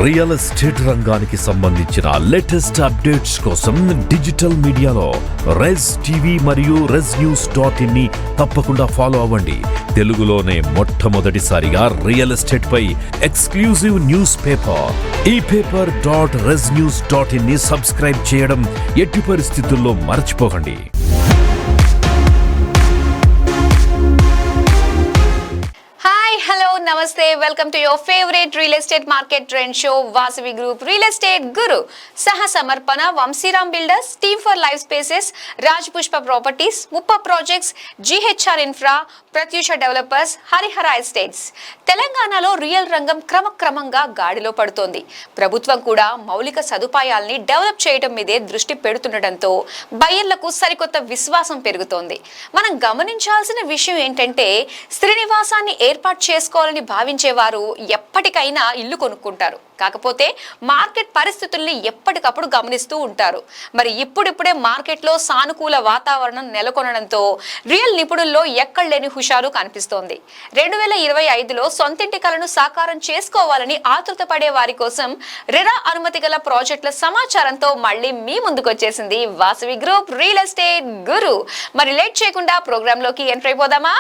Real estate రంగానికి సంబంధించిన latest updates కోసం డిజిటల్ మీడియాలో రెజ్ టీవీ మరియు reznews.in ని తప్పకుండా ఫాలో అవ్వండి. తెలుగులోనే మొట్టమొదటిసారిగా రియల్ ఎస్టేట్ పై ఎక్స్క్లూజివ్ న్యూస్ పేపర్ ఈ పేపర్ .reznews.in ని సబ్స్క్రైబ్ చేయడం ఎట్టి పరిస్థితుల్లో మర్చిపోకండి. Namaste, welcome to your favorite real estate market trend show, Vasavi Group Real Estate Guru. Saha Samarpana, Vamsiram Builders, Team for Life Spaces, Raj Pushpa Properties, Muppa Projects, GHR Infra, Pratyusha Developers, Harihara Estates. తెలంగాణలో real రంగం క్రమక్రమంగా గాడిలో పడుతోంది. ప్రభుత్వం కూడా మౌలిక సదుపాయాల్ని develop చేయడం మీదే దృష్టి పెడుతుండటంతో బయ్యర్లకు సరికొత్త విశ్వాసం పెరుగుతోంది. మనం గమనించాల్సిన విషయం ఏంటంటే శ్రీనివాసాన్ని ఏర్పాటు చేసుకోవాలని భావించేవారు ఎప్పటికైనా ఇల్లు కొనుక్కుంటారు. కాకపోతే మార్కెట్ పరిస్థితుల్ని ఎప్పటికప్పుడు గమనిస్తూ ఉంటారు. మరి ఇప్పుడిప్పుడే మార్కెట్లో సానుకూల వాతావరణం నెలకొనడంతో రియల్ నిపుణుల్లో ఎక్కడలేని హుషారు కనిపిస్తోంది. 2025లో సొంతింటి కలను సాకారం చేసుకోవాలని ఆతృత పడే వారి కోసం రెరా అనుమతి గల ప్రాజెక్టుల సమాచారంతో మళ్ళీ మీ ముందుకు వచ్చేసింది వాసవి గ్రూప్ రియల్ ఎస్టేట్ గురు. మరి లేట్ చేయకుండా ప్రోగ్రామ్ లోకి ఎంటర్ అయిపోదామా?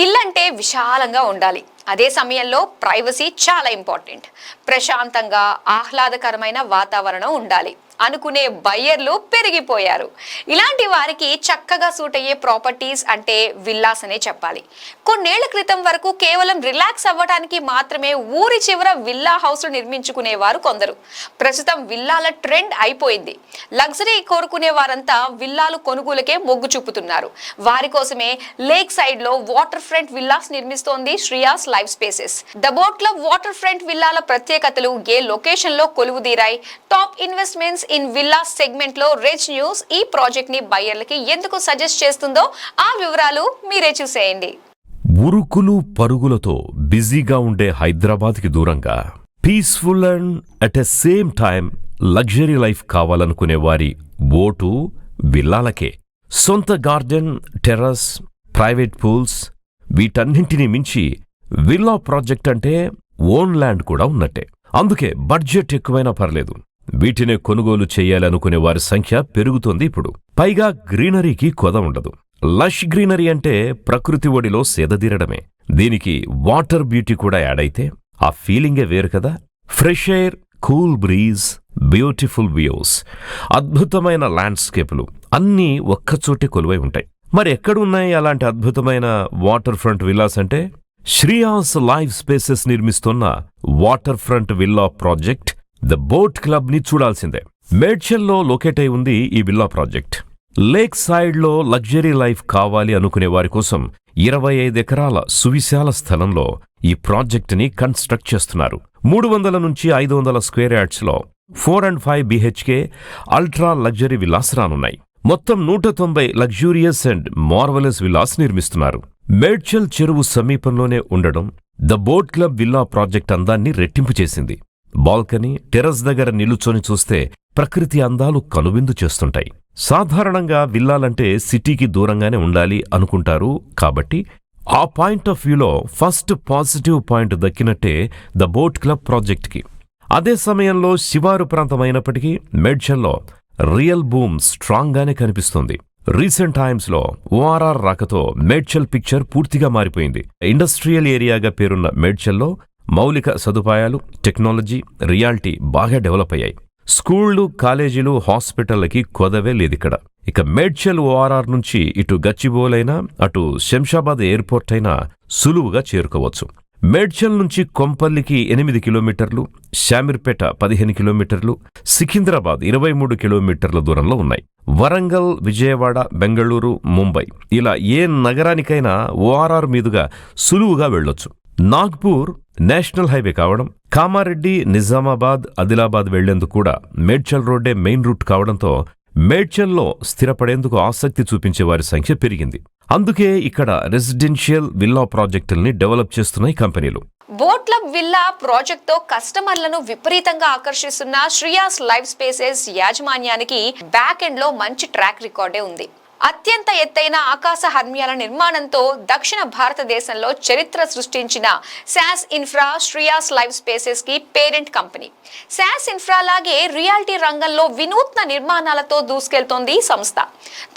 ఇల్లంటే విశాలంగా ఉండాలి. అదే సమయంలో ప్రైవసీ చాలా ఇంపార్టెంట్. ప్రశాంతంగా ఆహ్లాదకరమైన వాతావరణం ఉండాలి అనుకునే బయ్యర్లు పెరిగిపోయారు. ఇలాంటి వారికి చక్కగా సూట్ అయ్యే ప్రాపర్టీస్ అంటే విల్లాస్ అనే చెప్పాలి. కొన్నేళ్ల క్రితం వరకు కేవలం రిలాక్స్ అవ్వడానికి మాత్రమే ఊరి చివర విల్లా హౌస్లు నిర్మించుకునేవారు కొందరు. ప్రస్తుతం విల్లాల ట్రెండ్ అయిపోయింది. లగ్జరీ కోరుకునే వారంతా విల్లాలు కొనుగోలుకే మొగ్గు చూపుతున్నారు. వారి కోసమే లేక్ సైడ్ లో వాటర్ ఫ్రంట్ విల్లాస్ నిర్మిస్తోంది Sreeyas life spaces. The boat club water front విల్లాల ప్రత్యేకతలు ఏ లొకేషన్ లో కొలువుదీరాయి, top investments in villa segment లో రెజ్ న్యూస్ ఈ ప్రాజెక్ట్ ని బయ్యర్లకి ఎందుకు సజెస్ట్ చేస్తుందో ఆ వివరాలు మీరే చూసేయండి. ఉరుకులు పరుగులతో బిజీగా ఉండే హైదరాబాద్ కి దూరంగా peaceful and at a same time luxury life కావాలనుకునే వారి ఓటు విల్లాలకే. సొంత గార్డెన్, టెర్రస్, ప్రైవేట్ పూల్స్ వీటన్నింటినీ మించి విల్లా ప్రాజెక్ట్ అంటే ఓన్ ల్యాండ్ కూడా ఉన్నట్టే. అందుకే బడ్జెట్ ఎక్కువైనా పర్లేదు, వీటినే కొనుగోలు చేయాలనుకునే వారి సంఖ్య పెరుగుతోంది ఇప్పుడు. పైగా గ్రీనరీకి కొద ఉండదు. లష్ గ్రీనరీ అంటే ప్రకృతి ఒడిలో సేదదీరడమే. దీనికి వాటర్ బ్యూటీ కూడా యాడ్ అయితే ఆ ఫీలింగే వేరు కదా. Fresh air, cool breeze, beautiful views, అద్భుతమైన ల్యాండ్స్కేపులు అన్నీ ఒక్కచోటే కొలువై ఉంటాయి. మరి ఎక్కడున్నాయి అలాంటి అద్భుతమైన వాటర్ ఫ్రంట్ విల్లాస్ అంటే శ్రీయాస్ లైఫ్ స్పేసెస్ నిర్మిస్తున్న water front villa project the boat club ని చూడాల్సిందే. మేడ్చల్లో లొకేట్ అయి ఉంది ఈ విల్లా ప్రాజెక్ట్. లేక్ సైడ్ లో లగ్జరీ లైఫ్ కావాలి అనుకునే వారి కోసం 25 ఎకరాల సువిశాల స్థలంలో ఈ ప్రాజెక్ట్ ని కన్స్ట్రక్ట్ చేస్తున్నారు. 300 నుంచి 500 స్క్వేర్ యార్డ్స్ లో 4 and 5 BHK ultra luxury villas రానున్నాయి. మొత్తం 190 లగ్జూరియస్ అండ్ మార్వలస్ విల్లాస్ నిర్మిస్తున్నారు. మేడ్చల్ చెరువు సమీపంలోనే ఉండడం the boat club villa project అందాన్ని రెట్టింపు చేసింది. బాల్కనీ, టెర్రస్ దగ్గర నిలుచొని చూస్తే ప్రకృతి అందాలు కనువిందు చేస్తుంటాయి. సాధారణంగా విల్లాలంటే సిటీకి దూరంగానే ఉండాలి అనుకుంటారు. కాబట్టి ఆ పాయింట్ ఆఫ్ వ్యూలో ఫస్ట్ పాజిటివ్ పాయింట్ దక్కినట్టే ద బోట్ క్లబ్ ప్రాజెక్ట్కి. అదే సమయంలో శివారు ప్రాంతమైనప్పటికీ మేడ్చల్లో రియల్ బూమ్ స్ట్రాంగ్ గానే కనిపిస్తుంది. రీసెంట్ టైమ్స్ లో ORR రాకతో మేడ్చల్ పిక్చర్ పూర్తిగా మారిపోయింది. ఇండస్ట్రియల్ ఏరియాగా పేరున్న మేడ్చల్లో మౌలిక సదుపాయాలు, టెక్నాలజీ, రియాలిటీ బాగా డెవలప్ అయ్యాయి. స్కూళ్లు, కాలేజీలు, హాస్పిటళ్లకి కొదవే లేదిక్కడ. ఇక మేడ్చల్ ORR నుంచి ఇటు గచ్చిబౌలైనా అటు శంషాబాద్ ఎయిర్పోర్ట్ అయినా సులువుగా చేరుకోవచ్చు. మేడ్చల్ నుంచి కొంపల్లికి 8 కిలోమీటర్లు, శామీర్పేట 15 కిలోమీటర్లు, సికింద్రాబాద్ 23 కిలోమీటర్ల దూరంలో ఉన్నాయి. వరంగల్, విజయవాడ, బెంగళూరు, ముంబై ఇలా ఏ నగరానికైనా ORR మీదుగా సులువుగా వెళ్లొచ్చు. నాగ్పూర్ నేషనల్ హైవే కావడం, కామారెడ్డి, నిజామాబాద్, ఆదిలాబాద్ వెళ్లేందుకు కూడా మేడ్చల్ రోడ్డే మెయిన్ రూట్ కావడంతో మేడ్చల్లో స్థిరపడేందుకు ఆసక్తి చూపించే వారి సంఖ్య పెరిగింది. అందుకే ఇక్కడ రెసిడెన్షియల్ విల్లా ప్రాజెక్టుల్ని డెవలప్ చేస్తున్నాయి కంపెనీలు. బోట్ క్లబ్ విల్లా ప్రాజెక్ట్ తో కస్టమర్లను విపరీతంగా ఆకర్షిస్తున్న శ్రీయాస్ లైఫ్ స్పేసెస్ యాజమాన్యానికి బ్యాక్ ఎండ్ లో మంచి ట్రాక్ రికార్డే ఉంది. అత్యంత ఎత్తైన ఆకాశ హర్మ్యాల నిర్మాణంతో దక్షిణ భారతదేశంలో చరిత్ర సృష్టించిన శాస్ ఇన్ఫ్రా శ్రీయాస్ లైఫ్ స్పేసెస్ కి పేరెంట్ కంపెనీ. శాస్ ఇన్ఫ్రా లాగే రియాలిటీ రంగంలో వినూత్న నిర్మాణాలతో దూసుకెళ్తోంది ఈ సంస్థ.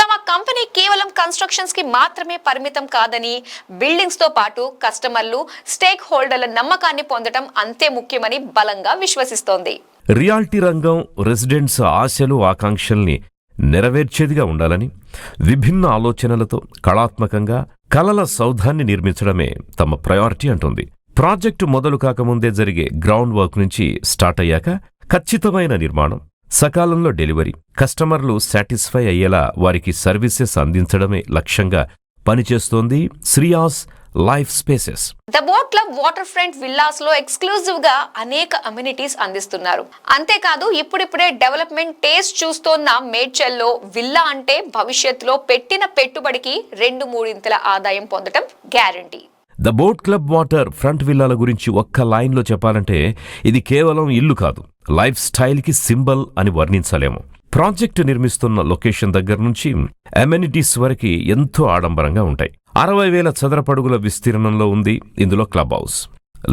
తమ కంపెనీ కేవలం కన్స్ట్రక్షన్స్ కి మాత్రమే పరిమితం కాదని, బిల్డింగ్స్ తో పాటు కస్టమర్లు, స్టేక్ హోల్డర్ల నమ్మకాన్ని పొందడం అంతే ముఖ్యమని బలంగా విశ్వసిస్తోంది. రియాలిటీ రంగం రెసిడెంట్స్ ఆశలు, ఆకాంక్షల్ని నెరవేర్చేదిగా ఉండాలని, విభిన్న ఆలోచనలతో కళాత్మకంగా కలల సౌధాన్ని నిర్మించడమే తమ ప్రయారిటీ అంటుంది. ప్రాజెక్టు మొదలు కాకముందే జరిగే గ్రౌండ్ వర్క్ నుంచి స్టార్ట్ అయ్యాక ఖచ్చితమైన నిర్మాణం, సకాలంలో డెలివరీ, కస్టమర్లు సాటిస్ఫై అయ్యేలా వారికి సర్వీసెస్ అందించడమే లక్ష్యంగా పనిచేస్తోంది Sreeyas life spaces. The boat club water front villas లో ఎక్స్క్లూజివ్ గా అనేక అమ్యూనిటీస్ అందిస్తున్నారు. అంతేకాదు ఇప్పుడిప్పుడే డెవలప్మెంట్ టేస్ట్ చూస్తోన్న మేడ్చల్లో విల్లా అంటే భవిష్యత్తులో పెట్టిన పెట్టుబడికి 2-3 ఆదాయం పొందడం guarantee. The boat club water front విల్లాల గురించి ఒక్క లైన్లో చెప్పాలంటే ఇది కేవలం ఇల్లు కాదు, లైఫ్ స్టైల్కి సింబల్ అని వర్ణించలేము. ప్రాజెక్టు నిర్మిస్తున్న లొకేషన్ దగ్గర నుంచి అమ్యూనిటీస్ వరకు ఎంతో ఆడంబరంగా ఉంటాయి. 60,000 చదరపడుగుల విస్తీర్ణంలో ఉంది ఇందులో club house,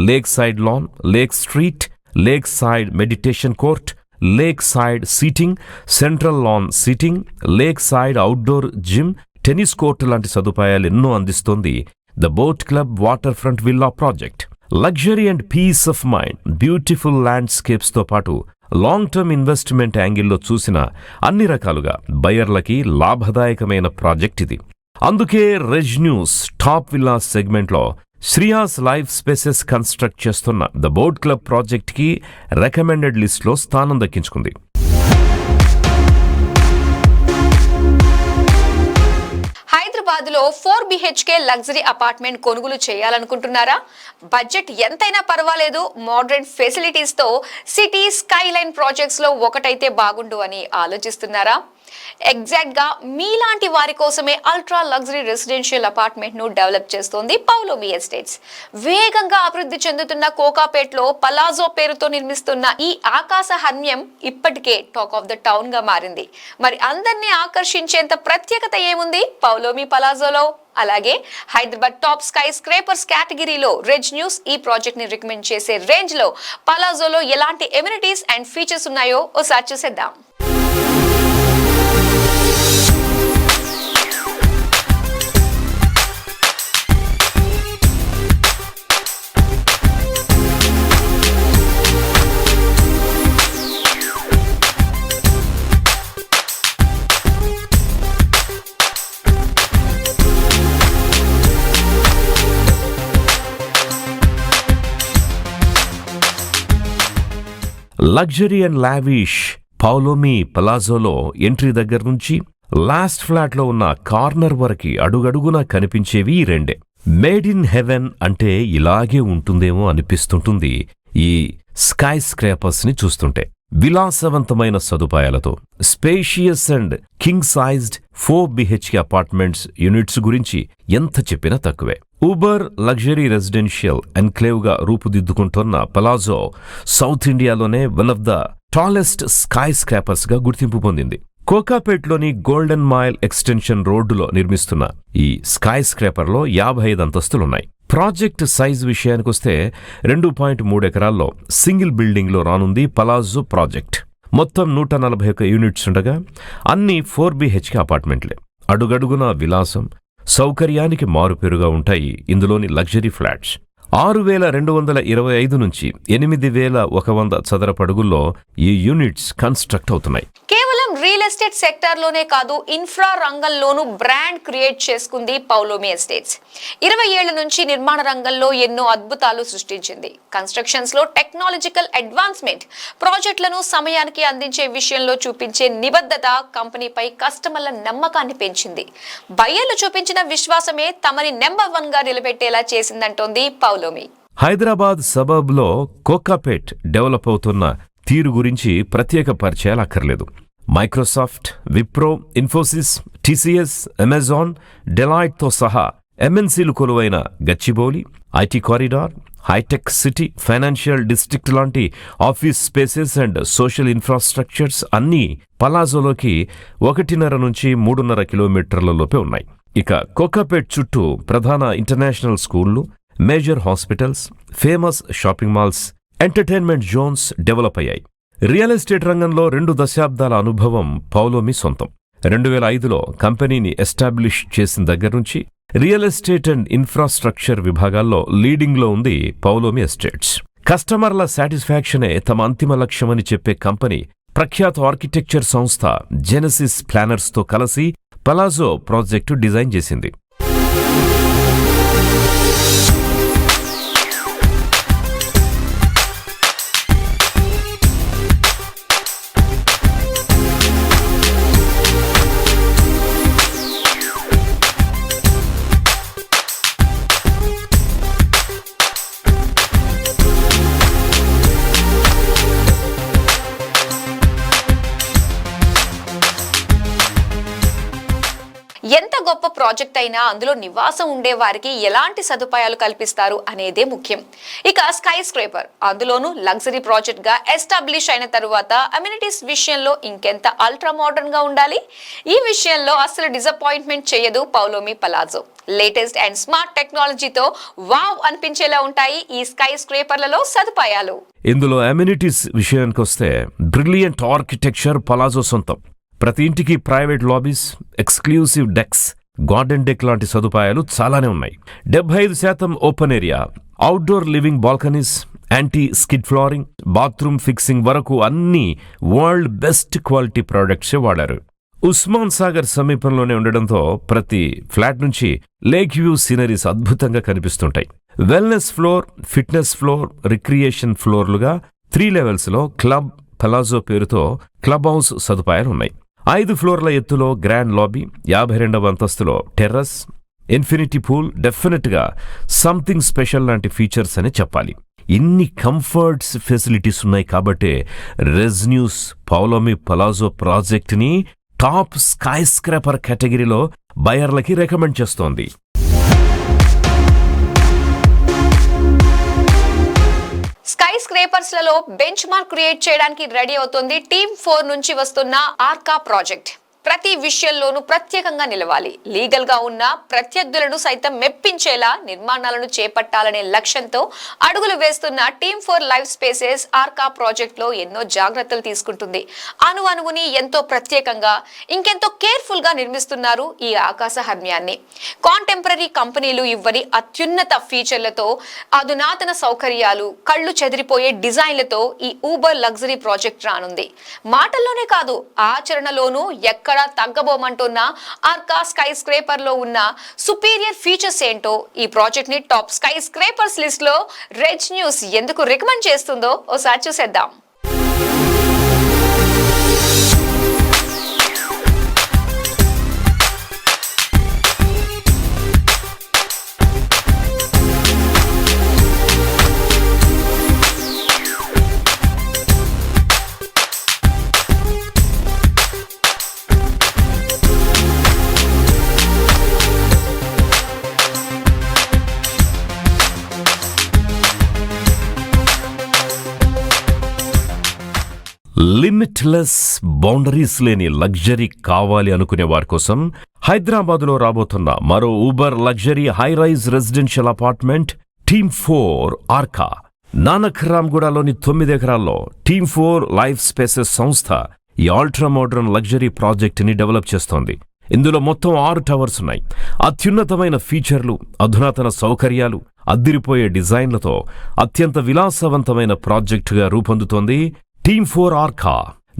lake side lawn, lake street, lake side meditation court, lake side seating, central lawn seating, lake side outdoor gym, tennis court లాంటి సదుపాయాలు ఎన్నో అందిస్తోంది the boat club water front villa project. Luxury and peace of mind, beautiful ల్యాండ్స్కేప్స్తో పాటు long term investment యాంగిల్లో చూసిన అన్ని రకాలుగా బయర్లకి లాభదాయకమైన ప్రాజెక్ట్ ఇది. అందుకే రెజ్ న్యూస్ టాప్ విల్లా సెగ్మెంట్లో శ్రీయాస్ లైఫ్ స్పేసెస్ కన్స్ట్రక్ట్ చేస్తున్న ద బోట్ క్లబ్ ప్రాజెక్ట్కి రికమెండెడ్ లిస్ట్లో స్థానం దక్కించుకుంది. హైదరాబాద్లో 4 BHK లగ్జరీ అపార్ట్మెంట్ కొనుగోలు చేయాలనుకుంటున్నారా? బడ్జెట్ ఎంతైనా పర్వాలేదు, మోడర్న్ ఫెసిలిటీస్తో సిటీ స్కైలైన్ ప్రాజెక్ట్స్లో ఒకటైతే బాగుండు అని ఆలోచిస్తున్నారా? ఎగ్జాక్ట్ గా మీలాంటి వారి కోసమే అల్ట్రా లగ్జరీ రెసిడెన్షియల్ అపార్ట్మెంట్ ను డెవలప్ చేస్తోంది పౌలోమి ఎస్టేట్స్. వేగంగా అభివృద్ధి చెందుతున్న కోకాపేట్లో పలాజో పేరుతో నిర్మిస్తున్న ఈ ఆకాశ హర్మ్యం ఇప్పటికే టాక్ ఆఫ్ ద టౌన్ గా మారింది. మరి అందరినీ ఆకర్షించేంత ప్రత్యేకత ఏముంది పౌలోమి పలాజోలో? అలాగే హైదరాబాద్ టాప్ స్కై స్క్రేపర్స్ కేటగిరీలో రెజ్ న్యూస్ ఈ ప్రాజెక్ట్ ని రికమెండ్ చేసే రేంజ్ లో పలాజోలో ఎలాంటి ఎమ్యూనిటీస్ అండ్ ఫీచర్స్ ఉన్నాయో ఓసారి చూసేద్దాం. లగ్జరీ అండ్ లావిష్ పౌలోమి పలాజోలో ఎంట్రీ దగ్గర నుంచి లాస్ట్ ఫ్లాట్లో ఉన్న కార్నర్ వరకు అడుగడుగునా కనిపించేవి ఈ రెండే. మేడ్ ఇన్ హెవెన్ అంటే ఇలాగే ఉంటుందేమో అనిపిస్తుంటుంది ఈ స్కై స్క్రేపర్స్ ని చూస్తుంటే. విలాసవంతమైన సదుపాయాలతో spacious and king sized 4 BHK apartments units గురించి ఎంత చెప్పినా తక్కువే. ఊబర్ లగ్జరీ రెసిడెన్షియల్ ఎన్క్లేవ్ గా రూపుదిద్దుకుంటున్న పలాజో సౌత్ ఇండియాలోనే one of the tallest sky scrapers గా గుర్తింపు పొందింది. కోకాపేట్లోని గోల్డెన్ మైల్ ఎక్స్టెన్షన్ రోడ్డులో నిర్మిస్తున్న ఈ స్కై స్క్రేపర్లో 55 అంతస్తులున్నాయి. ప్రాజెక్ట్ సైజ్ విషయానికొస్తే 2.3 ఎకరాల్లో సింగిల్ బిల్డింగ్లో రానుంది పలాజో ప్రాజెక్ట్. మొత్తం 141 యూనిట్స్ ఉండగా అన్ని 4 BHK అపార్ట్మెంట్లే. అడుగడుగునా విలాసం, సౌకర్యానికి మారుపేరుగా ఉంటాయి ఇందులోని లగ్జరీ ఫ్లాట్స్. 6,225 నుంచి 8,100 చదరపడుగుల్లో ఈ యూనిట్స్ కన్స్ట్రక్ట్ అవుతున్నాయి. కేవలం రియల్ ఎస్టేట్ సెక్టర్ లోనే కాదు, ఇన్ఫ్రా రంగంలోనూ బ్రాండ్ క్రియేట్ చేసుకుంది పౌలోమి ఎస్టేట్స్. 20 ఏళ్ల నుంచి నిర్మాణ రంగంలో ఎన్నో అద్భుతాలు సృష్టించింది. కన్స్ట్రక్షన్స్ లో టెక్నాలజికల్ అడ్వాన్స్మెంట్, ప్రాజెక్టులను సమయానికి అందించే విషయంలో చూపించే నిబద్ధత కంపెనీపై కస్టమర్ల నమ్మకాన్ని పెంచింది. బయ్యర్లు చూపించిన విశ్వాసమే తమని నెంబర్ 1 గా నిలబెట్టేలా చేసిందంటోంది పౌలోమి. హైదరాబాద్ సబర్బ్ లో కోకాపేట్ డెవలప్ అవుతున్న తీరు గురించి ప్రత్యేక పరిచయాలు అక్కర్లేదు. Microsoft, Wipro, Infosys, TCS, Amazon, Deloitte తో సహా MNCలు కొలువైన Gachibowli, IT corridor, hi-tech city, financial district లాంటి office spaces and social infrastructures అన్నీ పలాజోలోకి 1.5 నుంచి 3.5 కిలోమీటర్ల లోపే ఉన్నాయి. ఇక కోకాపేట్ చుట్టూ ప్రధాన ఇంటర్నేషనల్ స్కూళ్లు, major hospitals, famous shopping malls, entertainment zones develop అయ్యాయి. రియల్ ఎస్టేట్ రంగంలో 2 దశాబ్దాల అనుభవం పౌలోమి సొంతం. 2005లో కంపెనీని ఎస్టాబ్లిష్ చేసిన దగ్గర నుంచి రియల్ ఎస్టేట్ అండ్ ఇన్ఫ్రాస్ట్రక్చర్ విభాగాల్లో లీడింగ్లో ఉంది పౌలోమి ఎస్టేట్స్. కస్టమర్ల సాటిస్ఫాక్షనే తమ అంతిమ లక్ష్యమని చెప్పే కంపెనీ ప్రఖ్యాత ఆర్కిటెక్చర్ సంస్థ జెనసిస్ ప్లానర్స్తో కలిసి పలాజో ప్రాజెక్టు డిజైన్ చేసింది. ఎంత గొప్ప ప్రాజెక్ట్ అయినా అందులో నివాసం ఉండే వారికి ఎలాంటి సదుపాయాలు కల్పిస్తారు అనేదే ముఖ్యం. ఇక స్కై స్క్రేపర్, అందులోనూ లగ్జరీ ప్రాజెక్ట్ గా ఎస్టాబ్లిష్ అయిన తరువాత అమ్యూనిటీస్ విషయంలో ఇంకెంత అల్ట్రా మోడర్న్ గా ఉండాలి. ఈ విషయంలో అసలు డిసప్పాయింట్మెంట్ చేయదు Paulomi palazzo. Latest and smart టెక్నాలజీతో వావ్ అనిపించేలా ఉంటాయి ఈ స్కై స్క్రేపర్లలో సదుపాయాలు. ఇందులో అమ్యూనిటీస్ విషయానికొస్తే బ్రిలియంట్ ఆర్కిటెక్చర్ పలాజో సొంతం. ప్రతి ఇంటికి private lobbies, exclusive dex, garden deck లాంటి సదుపాయాలు చాలానే ఉన్నాయి. 75% open area, outdoor living balconies, anti skid flooring, bathroom fixing వరకు అన్ని వరల్డ్ బెస్ట్ క్వాలిటీ ప్రోడక్ట్సే వాడారు. ఉస్మాన్ సాగర్ సమీపంలోనే ఉండడంతో ప్రతి ఫ్లాట్ నుంచి లేక్ వ్యూ సీనరీస్ అద్భుతంగా కనిపిస్తుంటాయి. Wellness floor, fitness floor, recreation ఫ్లోర్లుగా 3 లెవెల్స్లో క్లబ్ పలాజో పేరుతో క్లబ్ హౌస్ సదుపాయాలున్నాయి. 5 ఫ్లోర్ల ఎత్తులో గ్రాండ్ లాబీ, 52వ అంతస్తులో టెర్రస్, ఇన్ఫినిటీ పూల్, డెఫినెట్గా సంథింగ్ స్పెషల్ లాంటి ఫీచర్స్ అని చెప్పాలి. ఇన్ని కంఫర్ట్స్, ఫెసిలిటీస్ ఉన్నాయి కాబట్టే రెజ్న్యూస్ పౌలోమి పలాజో ప్రాజెక్ట్ని టాప్ స్కై స్క్రాపర్ కేటగిరీలో బయర్లకి రికమెండ్ చేస్తోంది. స్కై స్క్రేపర్స్ లలో బెంచ్ మార్క్ క్రియేట్ చేయడానికి రెడీ అవుతోంది టీమ్ 4 నుంచి వస్తున్న ఆర్కా ప్రాజెక్ట్. ప్రతి విషయంలోనూ ప్రత్యేకంగా నిలవాలి, లీగల్ గా ఉన్న ప్రత్యర్థులను సైతం మెప్పించేలా నిర్మాణాలను చేపట్టాలనే లక్ష్యంతో అడుగులు వేస్తున్న team 4 life spaces Arka project లో ఎన్నో జాగ్రత్తలు తీసుకుంటుంది. అణువణువుని ఎంతో ప్రత్యేకంగా, ఇంకెంతో కేర్ఫుల్ గా నిర్మిస్తున్నారు ఈ ఆకాశ హర్మ్యాన్ని. కాంటెంపరీ కంపెనీలు ఇవ్వని అత్యున్నత ఫీచర్లతో, అధునాతన సౌకర్యాలు, కళ్ళు చెదిరిపోయే డిజైన్లతో ఈ ఊబర్ లగ్జరీ ప్రాజెక్ట్ రానుంది. మాటల్లోనే కాదు, ఆచరణలోనూ ఎక్కడా తగ్గబోమంటున్న ఆర్కా స్కై స్క్రేపర్ లో ఉన్న సుపీరియర్ ఫీచర్స్ ఏంటో, ఈ ప్రాజెక్ట్ ని టాప్ స్కై స్క్రేపర్స్ లిస్ట్ లో రెజ్ న్యూస్ ఎందుకు రికమెండ్ చేస్తుందో ఓసారి చూసేద్దాం. లిమిట్లెస్ బౌండరీస్ లేని లగ్జరీ కావాలి అనుకునే వారి కోసం హైదరాబాదులో రాబోతున్న మరో uber luxury high rise residential apartment team 4 Arka. నానక్రామ్గూడలోని 9 ఎకరాల్లో టీమ్ 4 లైఫ్ స్పేసెస్ సంస్థ ఈ అల్ట్రా మోడర్న్ లగ్జరీ ప్రాజెక్టుని డెవలప్ చేస్తోంది. ఇందులో మొత్తం 6 టవర్స్ ఉన్నాయి. అత్యున్నతమైన ఫీచర్లు, అధునాతన సౌకర్యాలు, అద్దిరిపోయే డిజైన్లతో అత్యంత విలాసవంతమైన ప్రాజెక్టుగా రూపొందుతోంది టీమ్ 4 ఆర్కా.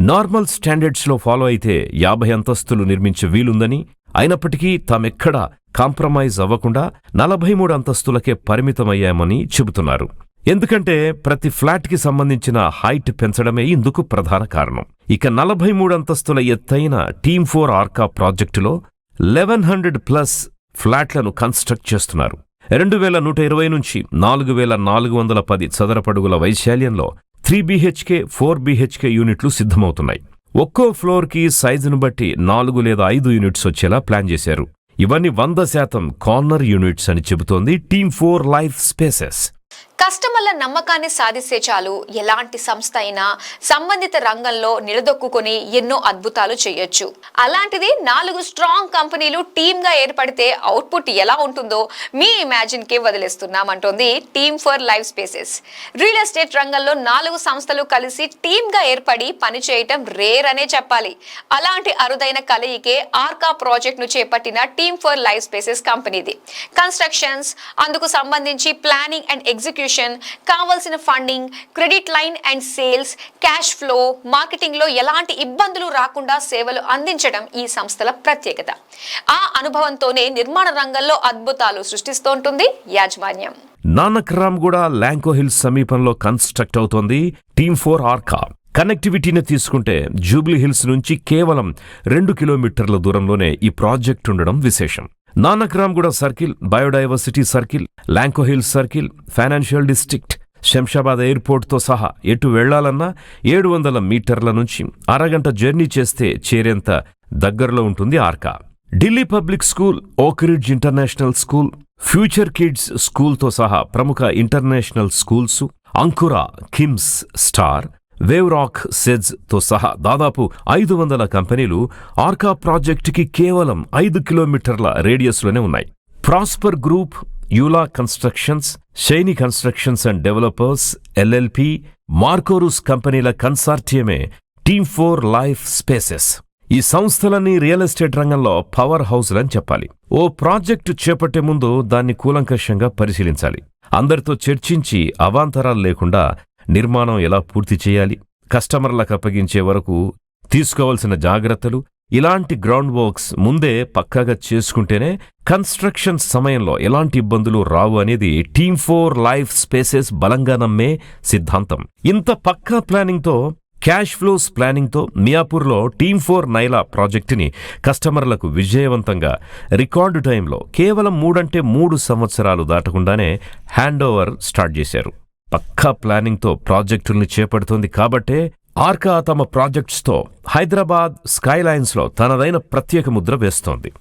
నార్మల్ స్టాండర్డ్స్ లో ఫాలో అయితే 50 అంతస్తులు నిర్మించే వీలుందని, అయినప్పటికీ తామెక్కడా కాంప్రమైజ్ అవ్వకుండా 43 అంతస్తులకే పరిమితమయ్యామని చెబుతున్నారు. ఎందుకంటే ప్రతి ఫ్లాట్ కి సంబంధించిన హైట్ పెంచడమే ఇందుకు ప్రధాన కారణం. ఇక 43 అంతస్తుల ఎత్తైన టీమ్ 4 ఆర్కా ప్రాజెక్టులో 1100+ ఫ్లాట్లను కన్స్ట్రక్ట్ చేస్తున్నారు. 2120 నుంచి 4410 చదరపడుగుల వైశాల్యంలో 3 BHK, 4 BHK యూనిట్లు సిద్ధమవుతున్నాయి. ఒక్కో ఫ్లోర్ కి సైజును బట్టి 4 లేదా 5 యూనిట్స్ వచ్చేలా ప్లాన్ చేశారు. ఇవన్నీ 100% కార్నర్ యూనిట్స్ అని చెబుతోంది టీమ్ 4 లైఫ్ స్పేసెస్. కస్టమర్ల నమ్మకాన్ని సాధిస్తే చాలు ఎలాంటి సంస్థ అయినా సంబంధిత రంగంలో నిలదొక్కుని ఎన్నో అద్భుతాలు చేయొచ్చు. అలాంటిది 4 స్ట్రాంగ్ కంపెనీలు టీమ్ గా ఏర్పడితే అవుట్పుట్ ఎలా ఉంటుందో మీ ఇమాజిన్ కి వదిలేస్తున్నామంటోంది team for life spaces. Real estate రంగంలో 4 సంస్థలు కలిసి టీమ్ గా ఏర్పడి పనిచేయటం రేర్ అనే చెప్పాలి. అలాంటి అరుదైన కలయికే ఆర్కా ప్రాజెక్ట్ ను చేపట్టిన టీమ్ ఫర్ లైఫ్ స్పేసెస్ కంపెనీది. కన్స్ట్రక్షన్స్, అందుకు సంబంధించి ప్లానింగ్ అండ్ ఎగ్జిక్యూషన్, కావాల్సిన funding, credit line and sales, cash flow, marketing లో ఎలాంటి ఇబ్బందులు రాకుండా సేవలు అందించడం ఈ సంస్థల ప్రత్యేకత. ఆ అనుభవంతోనే నిర్మాణ రంగంలో అద్భుతాలు సృష్టిస్తోంటుంది యాజమాన్యం. నానక్రామ్గూడ ల్యాంకో హిల్స్ సమీపంలో కన్స్ట్రక్ట్ అవుతోంది టీమ్ 4 ఆర్కా. కనెక్టివిటీని తీసుకుంటే జూబ్లీ హిల్స్ నుంచి కేవలం 2 కిలోమీటర్ల దూరంలోనే ఈ ప్రాజెక్ట్ ఉండడం విశేషం. Nanakramguda circle, biodiversity circle, Lanco hills circle, financial district, Shamshabad ఎయిర్పోర్ట్తో సహా ఎటు వెళ్లాలన్నా 700 మీటర్ల నుంచి అరగంట జర్నీ చేస్తే చేరేంత దగ్గరలో ఉంటుంది Arka. Delhi public school, Oakridge international school, future kids స్కూల్తో సహా ప్రముఖ international schools, Ankura, KIMS, star, Waverock, SEZ తో సహా దాదాపు 500 కంపెనీలు ఆర్కా ప్రాజెక్టుకి కేవలం 5 కిలోమీటర్ల రేడియస్లోనే ఉన్నాయి. ప్రాస్పర్ గ్రూప్, యూలా constructions, shiny constructions and developers LLP, మార్కోరుస్ కంపెనీల కన్సార్టియమే టీమ్ 4 లైఫ్ స్పేసెస్. ఈ సంస్థలన్నీ రియల్ ఎస్టేట్ రంగంలో పవర్ హౌస్లని చెప్పాలి. ఓ ప్రాజెక్టు చేపట్టే ముందు దాన్ని కూలంకషంగా పరిశీలించాలి. అందరితో చర్చించి అవాంతరాలు లేకుండా నిర్మాణం ఎలా పూర్తి చేయాలి, కస్టమర్లకు అప్పగించే వరకు తీసుకోవాల్సిన జాగ్రత్తలు, ఇలాంటి గ్రౌండ్ వర్క్స్ ముందే పక్కాగా చేసుకుంటేనే కన్స్ట్రక్షన్ సమయంలో ఎలాంటి ఇబ్బందులు రావు అనేది టీమ్ 4 లైఫ్ స్పేసెస్ బలంగా నమ్మే సిద్ధాంతం. ఇంత పక్కా ప్లానింగ్తో, క్యాష్ ఫ్లోస్ ప్లానింగ్తో మియాపూర్లో టీమ్ 4 నైలా ప్రాజెక్టుని కస్టమర్లకు విజయవంతంగా రికార్డు టైంలో కేవలం 3 సంవత్సరాలు దాటకుండానే హ్యాండ్ ఓవర్ స్టార్ట్ చేశారు. పక్కా ప్లానింగ్తో ప్రాజెక్టుల్ని చేపడుతోంది కాబట్టే ఆర్కా తమ ప్రాజెక్ట్స్తో హైదరాబాద్ స్కైలైన్స్లో తనదైన ప్రత్యేక ముద్ర వేస్తోంది.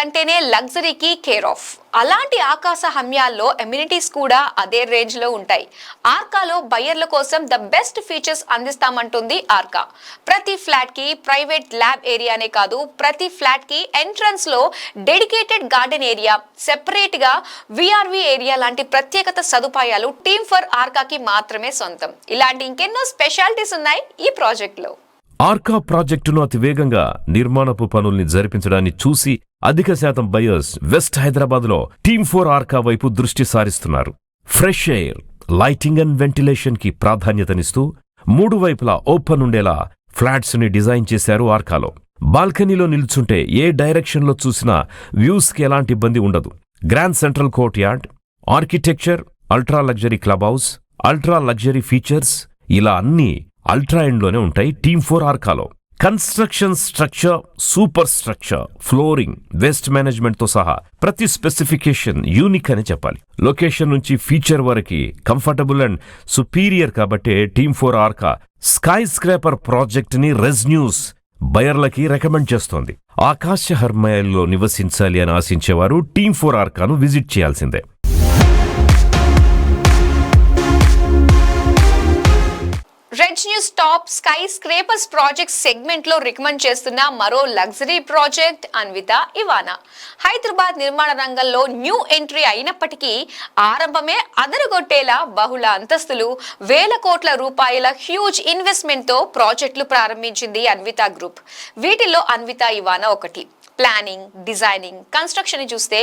అంటేనే లగ్జరీకి కేర్ ఆఫ్. అలాంటి ఆకాశ హమ్యాల్లో ఎమ్యూనిటీస్ కూడా అదే రేంజ్ లో ఉంటాయి. ఆర్కాలో బయ్యర్ల కోసం ద బెస్ట్ ఫీచర్స్ అందిస్తామంటుంది ఆర్కా. ప్రతి ఫ్లాట్ కి ప్రైవేట్ ల్యాబ్ ఏరియానే కాదు, ప్రతి ఫ్లాట్ కి ఎంట్రన్స్ లో డెడికేటెడ్ గార్డెన్ ఏరియా, సెపరేట్ గా విఆర్వి ఏరియా లాంటి ప్రత్యేకత సదుపాయాలు టీమ్ ఫర్ ఆర్కాకి మాత్రమే సొంతం. ఇలాంటి ఇంకెన్నో స్పెషాలిటీస్ ఉన్నాయి ఈ ప్రాజెక్ట్ లో. ఆర్కా ప్రాజెక్టును అతివేగంగా నిర్మాణపు పనుల్ని జరిపించడాన్ని చూసి అధిక శాతం బయర్స్ వెస్ట్ హైదరాబాద్లో టీమ్ 4 ఆర్కా వైపు దృష్టి సారిస్తున్నారు. Fresh air, lighting and ventilation కి ప్రాధాన్యతనిస్తూ 3 వైపులా ఓపెన్ ఉండేలా ఫ్లాట్స్ ని డిజైన్ చేశారు ఆర్కాలో. బాల్కనీలో నిల్చుంటే ఏ డైరెక్షన్లో చూసినా వ్యూస్ కి ఎలాంటి ఇబ్బంది ఉండదు. Grand central courtyard, architecture, ultra luxury club house, ultra luxury features, ఇలా అన్నీ అల్ట్రా ఎండ్లోనే ఉంటాయి టీమ్ 4 ఆర్కాలో. Construction structure, superstructure, flooring, waste మేనేజ్మెంట్తో సహా ప్రతి స్పెసిఫికేషన్ యూనిక్ అని చెప్పాలి. లొకేషన్ నుంచి ఫీచర్ వరకు కంఫర్టబుల్ అండ్ సుపీరియర్ కాబట్టే team 4 Arka skyscraper project ని రెజ్న్యూస్ బయర్లకి రికమెండ్ చేస్తోంది. ఆకాశ హర్మయాల్లో నివసించాలి అని ఆశించేవారు టీమ్ 4 ఆర్కాను విజిట్ చేయాల్సిందే. Red news top sky scrapers project segment లో రికమెండ్ చేస్తున్న మరో luxury project Anvita Ivana. Hyderabad నిర్మాణ రంగంలో న్యూ ఎంట్రీ అయినప్పటికీ ఆరంభమే అదరగొట్టేలా బహుళ అంతస్తులు, వేల కోట్ల రూపాయల హ్యూజ్ ఇన్వెస్ట్మెంట్ తో ప్రాజెక్టులు ప్రారంభించింది అన్విత గ్రూప్. వీటిల్లో అన్విత ఇవానా ఒకటి. ప్లానింగ్, డిజైనింగ్, కన్స్ట్రక్షన్ చూస్తే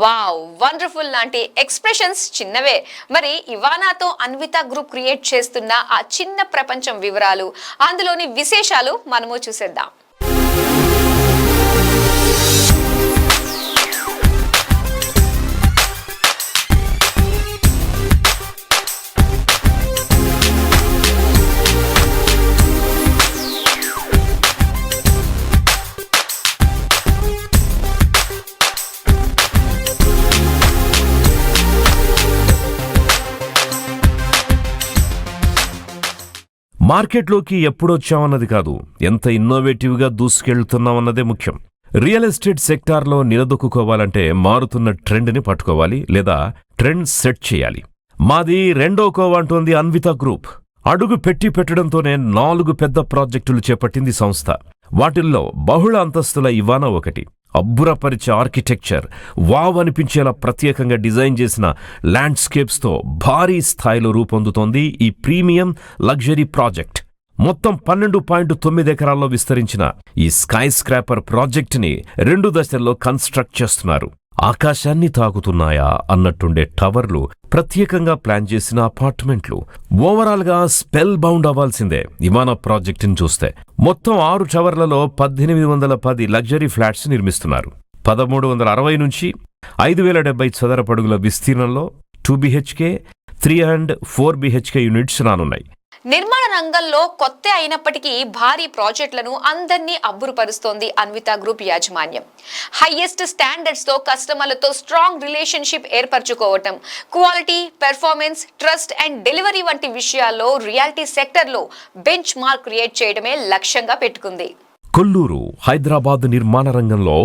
వావ్, వండర్ఫుల్ లాంటి ఎక్స్ప్రెషన్స్ చిన్నవే. మరి ఇవానాతో అన్విత గ్రూప్ క్రియేట్ చేస్తున్న ఆ చిన్న ప్రపంచం వివరాలు, అందులోని విశేషాలు మనము చూసేద్దాం. మార్కెట్లోకి ఎప్పుడొచ్చామన్నది కాదు, ఎంత ఇన్నోవేటివ్గా దూసుకెళ్తున్నామన్నదే ముఖ్యం. రియల్ ఎస్టేట్ సెక్టార్లో నిలదొక్కుకోవాలంటే మారుతున్న ట్రెండ్ని పట్టుకోవాలి, లేదా ట్రెండ్ సెట్ చేయాలి. మాది రెండో కోవ అంటోంది అన్విత గ్రూప్. అడుగు పెట్టడంతోనే 4 పెద్ద ప్రాజెక్టులు చేపట్టింది సంస్థ. వాటిల్లో బహుళ అంతస్తుల ఇవానా ఒకటి. అబ్బురపరిచే ఆర్కిటెక్చర్, వావ్ అనిపించేలా ప్రత్యేకంగా డిజైన్ చేసిన ల్యాండ్స్కేప్స్తో భారీ స్థాయిలో రూపొందుతోంది ఈ ప్రీమియం లగ్జరీ ప్రాజెక్ట్. మొత్తం 12.9 ఎకరాల్లో విస్తరించిన ఈ స్కై స్క్రాపర్ ప్రాజెక్టుని 2 దశల్లో కన్స్ట్రక్ట్ చేస్తున్నారు. ఆకాశాన్ని తాకుతున్నాయా అన్నట్టుండే టవర్లు, ప్రత్యేకంగా ప్లాన్ చేసిన అపార్ట్మెంట్లు, ఓవరాల్ గా స్పెల్ బౌండ్ అవ్వాల్సిందే ఇవానా ప్రాజెక్టుని చూస్తే. మొత్తం 6 టవర్లలో 1810 లగ్జరీ ఫ్లాట్స్ నిర్మిస్తున్నారు. 1360 నుంచి 5070 చదరపడుగుల విస్తీర్ణంలో 2 BHK, 3 and 4 BHK యూనిట్స్ రానున్నాయి. నిర్మాణ రంగంలో కొత్త అయినప్పటికీ భారీ ప్రాజెక్టులను అందరినీ అబ్బురుపరుస్తోంది అన్విత గ్రూప్ యాజమాన్యం. హైయెస్ట్ స్టాండర్డ్స్ తో కస్టమర్లతో స్ట్రాంగ్ రిలేషన్షిప్ ఏర్పరచుకోవటం, quality, performance, trust and delivery వంటి విషయాల్లో రియాలిటీ సెక్టర్లో బెంచ్ మార్క్ క్రియేట్ చేయడమే లక్ష్యంగా పెట్టుకుంది. కొల్లూరు హైదరాబాద్ నిర్మాణ రంగంలో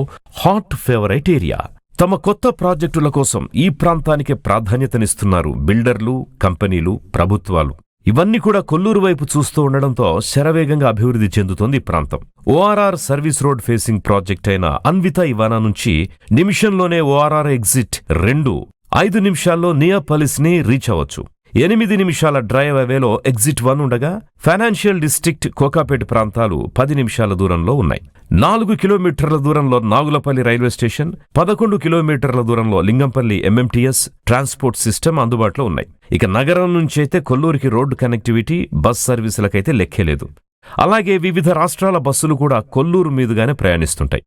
హాట్ ఫేవరైట్ ఏరియా. తమ కొత్త ప్రాజెక్టుల కోసం ఈ ప్రాంతానికి ప్రాధాన్యతనిస్తున్నారు బిల్డర్లు, కంపెనీలు, ప్రభుత్వాలు. ఇవన్నీ కూడా కొల్లూరు వైపు చూస్తూ ఉండడంతో శరవేగంగా అభివృద్ధి చెందుతోంది ఈ ప్రాంతం. ORR service road facing project అయిన అన్విత ఇవానా నుంచి నిమిషంలోనే ఓఆర్ఆర్ ఎగ్జిట్ 2 5 నిమిషాల్లో నియాపలిస్ ని రీచ్ అవ్వచ్చు. 8 నిమిషాల డ్రైవ్ అవేలో ఎగ్జిట్ 1 ఉండగా ఫైనాన్షియల్ డిస్ట్రిక్ట్, కోకాపేట ప్రాంతాలు 10 నిమిషాల దూరంలో ఉన్నాయి. 4 కిలోమీటర్ల దూరంలో నాగులపల్లి రైల్వే స్టేషన్, 11 కిలోమీటర్ల దూరంలో లింగంపల్లి MMTS ట్రాన్స్పోర్ట్ సిస్టమ్ అందుబాటులో ఉన్నాయి. ఇక నగరం నుంచైతే కొల్లూరుకి రోడ్డు కనెక్టివిటీ, బస్ సర్వీసులకైతే లెక్కేలేదు. అలాగే వివిధ రాష్ట్రాల బస్సులు కూడా కొల్లూరు మీదుగానే ప్రయాణిస్తుంటాయి.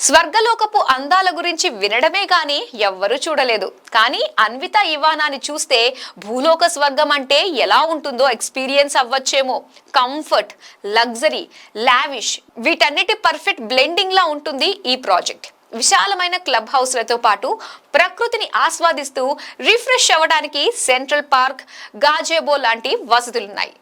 స్వర్గలోకపు అందాల గురించి వినడమే గాని ఎవ్వరూ చూడలేదు. కానీ అన్విత ఇవానాని చూస్తే భూలోక స్వర్గం అంటే ఎలా ఉంటుందో ఎక్స్పీరియన్స్ అవ్వచ్చేమో. కంఫర్ట్, లగ్జరీ, లావిష్ వీటన్నిటి పర్ఫెక్ట్ బ్లెండింగ్ లా ఉంటుంది ఈ ప్రాజెక్ట్. విశాలమైన క్లబ్ హౌస్లతో పాటు ప్రకృతిని ఆస్వాదిస్తూ రిఫ్రెష్ అవ్వడానికి సెంట్రల్ పార్క్, గాజేబో లాంటి వసతులున్నాయి.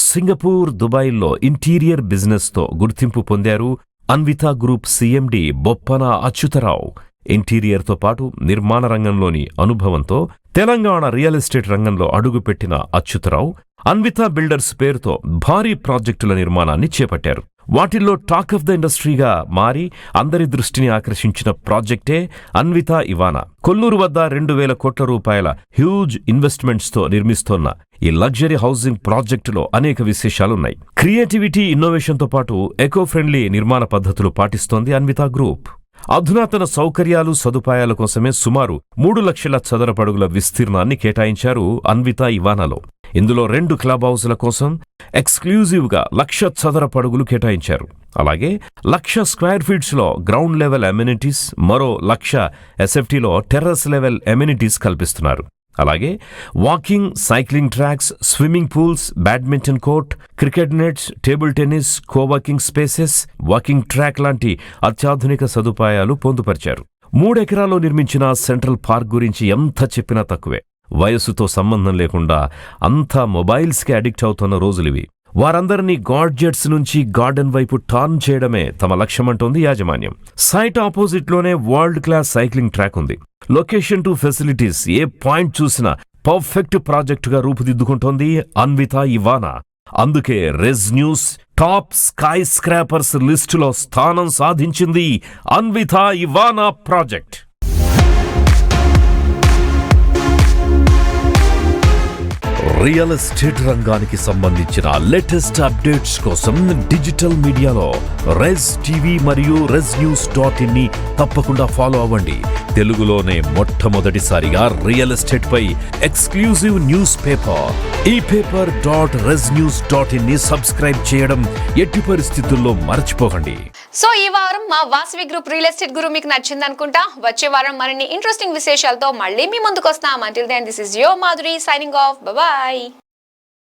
సింగపూర్, దుబాయ్లో ఇంటీరియర్ బిజినెస్ తో గుర్తింపు పొందారు అన్విత గ్రూప్ CMD బొప్పన అచ్యుతరావు. ఇంటీరియర్తో పాటు నిర్మాణ రంగంలోని అనుభవంతో తెలంగాణ రియల్ ఎస్టేట్ రంగంలో అడుగుపెట్టిన అచ్యుతరావు అన్విత బిల్డర్స్ పేరుతో భారీ ప్రాజెక్టుల నిర్మాణాన్ని చేపట్టారు. వాటిల్లో టాక్ ఆఫ్ ద ఇండస్ట్రీగా మారి అందరి దృష్టిని ఆకర్షించిన ప్రాజెక్టే అన్విత ఇవానా. కొల్లూరు వద్ద 2000 కోట్ల రూపాయల హ్యూజ్ ఇన్వెస్ట్మెంట్స్తో నిర్మిస్తోన్న ఈ లగ్జరీ హౌసింగ్ ప్రాజెక్టులో అనేక విశేషాలున్నాయి. క్రియేటివిటీ, ఇన్నోవేషన్తో పాటు ఎకో ఫ్రెండ్లీ నిర్మాణ పద్ధతులు పాటిస్తోంది అన్విత గ్రూప్. అధునాతన సౌకర్యాలు, సదుపాయాల కోసమే సుమారు 3 లక్షల చదరపడుగుల విస్తీర్ణాన్ని కేటాయించారు అన్విత ఇవానాలో. ఇందులో 2 క్లబ్ హౌస్ల కోసం ఎక్స్క్లూజివ్గా 1,00,000 చదరపడుగులు కేటాయించారు. అలాగే 1,00,000 స్క్వేర్ ఫీట్స్లో గ్రౌండ్ లెవెల్ ఎమ్యూనిటీస్, మరో 1,00,000 SFTలో టెర్రస్ లెవెల్ ఎమ్యూనిటీస్ కల్పిస్తున్నారు. అలాగే walking, cycling tracks, swimming pools, badminton court, cricket nets, table tennis, coworking spaces, walking track లాంటి అత్యాధునిక సదుపాయాలు పొందుపరిచారు. 3 ఎకరాల్లో నిర్మించిన సెంట్రల్ పార్క్ గురించి ఎంత చెప్పినా తక్కువే. వయస్సుతో సంబంధం లేకుండా అంతా మొబైల్స్కి అడిక్ట్ అవుతున్న రోజులివి. వారందరినీ గాడ్జెట్స్ నుంచి గార్డెన్ వైపు టర్న్ చేయడమే తమ లక్ష్యమంటోంది యాజమాన్యం. సైట్ ఆపోజిట్లోనే వరల్డ్ క్లాస్ సైక్లింగ్ ట్రాక్ ఉంది. లొకేషన్ టు ఫెసిలిటీస్, ఏ పాయింట్ చూసినా పర్ఫెక్ట్ ప్రాజెక్టుగా రూపుదిద్దుకుంటోంది అన్విత ఇవానా. అందుకే Rez News top sky scrapers లిస్టులో స్థానం సాధించింది Anvita Ivana project. Real estate రంగానికి సంబంధించిన లేటెస్ట్ అప్డేట్స్ కోసం డిజిటల్ మీడియాలో రెజ్ టీవీ మరియు REZNews.in ని తప్పకుండా ఫాలో అవ్వండి. తెలుగులోనే మొట్టమొదటిసారిగా రియల్ ఎస్టేట్ పై ఎక్స్క్లూజివ్ న్యూస్ పేపర్ ఈ paper.REZNews.in ని సబ్స్క్రైబ్ చేయడం ఎట్టి పరిస్థితుల్లో మర్చిపోకండి. సో ఈ వారం మా వాసవి గ్రూప్ రియల్ ఎస్టేట్ గురు మీకు నచ్చింది అనుకుంటా. వచ్చే వారం మరిన్ని ఇంట్రెస్టింగ్ విశేషాలతో మళ్ళీ మీ ముందుకు వస్తాం. Until then, this is your Madhuri signing off. Bye bye.